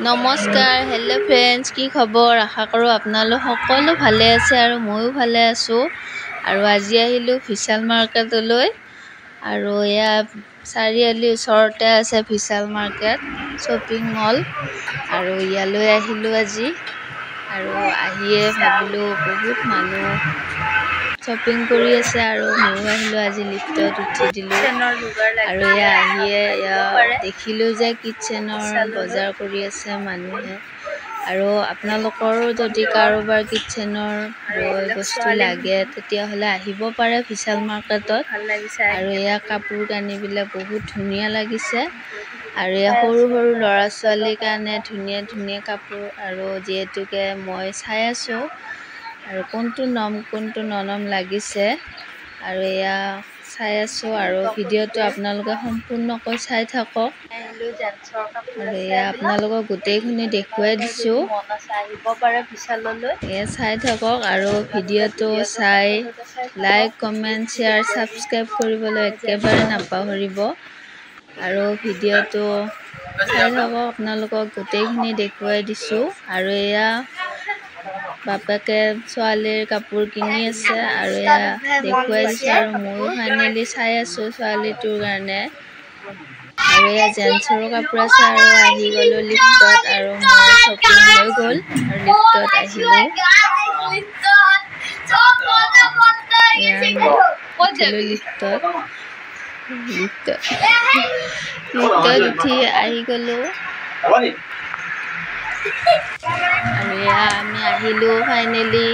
নমস্কাৰ hello' friends, কি খবৰ? আশা কৰোঁ আপোনালোক সকলো ভালে আছে আৰু ময়ো ভালে আছোঁ। আৰু আজি আহিলোঁ বিশাল মাৰ্কেটলৈ। আৰু এয়া চাৰিআলিৰ ওচৰতে আছে বিশাল মাৰ্কেট শ্বপিং মল। আৰু ইয়ালৈ আহিলোঁ আজি। আৰু আহিয়ে ভাবিলোঁ বহুত মানুহ শ্বপিং কৰি আছে আৰু ময়ো আহিলোঁ আজি লিফ্টত উঠি দিলোঁ। আৰু এয়া আহিয়ে দেখিলোঁ যে কিটচেনৰ বজাৰ কৰি আছে মানুহে। আৰু আপোনালোকৰো যদি কাৰোবাৰ কিটচেনৰ বস্তু লাগে তেতিয়াহ'লে আহিব পাৰে বিশাল মাৰ্কেটত। আৰু এয়া কাপোৰ কানিবিলাক বহুত ধুনীয়া লাগিছে। আৰু এয়া সৰু সৰু ল'ৰা ছোৱালীৰ কাৰণে ধুনীয়া ধুনীয়া কাপোৰ। আৰু যিহেতুকে মই চাই আছোঁ আৰু কোনটো নলম লাগিছে। আৰু এয়া চাই আছোঁ আৰু ভিডিঅ'টো আপোনালোকে সম্পূৰ্ণকৈ চাই থাকক। আৰু এয়া আপোনালোকক গোটেইখিনি দেখুৱাই দিছোঁ। এয়া চাই থাকক আৰু ভিডিঅ'টো চাই লাইক কমেণ্ট শ্বেয়াৰ ছাবস্ক্ৰাইব কৰিবলৈ একেবাৰে নাপাহৰিব। আৰু ভিডিঅ'টো চাই থাকক, আপোনালোকক গোটেইখিনি দেখুৱাই দিছোঁ। আৰু এয়া বাপেকে ছোৱালীৰ কাপোৰ কিনি আছে আৰু এয়া দেখুৱাই দিছোঁ। আৰু ময়ো ফাইনেলি চাই আছোঁ ছোৱালীটোৰ কাৰণে। আৰু এয়া জেন্টছৰো কাপোৰ আছে। আৰু আহি গ'লোঁ লিফ্টত আৰু মোৰ শ্বপিং হৈ গ'ল আৰু লিফ্টত আহিলোঁ। লিফ্টত উঠি আহি গ'লোঁ। আৰু এয়া আমি আহিলোঁ ফাইনেলি।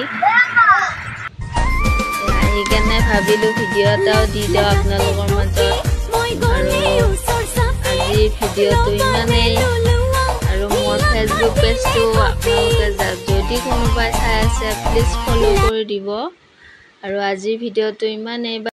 আহি কেনে ভাবিলোঁ ভিডিঅ' এটাও দি দিওঁ আপোনালোকৰ মাজত। আৰু আজিৰ ভিডিঅ'টো ইমানেই। আৰু মোৰ ফেচবুক পেজটো আপোনালোকে যদি কোনোবাই চাই আছে প্লিজ ফ'ল' কৰি দিব। আৰু আজিৰ ভিডিঅ'টো ইমানেই।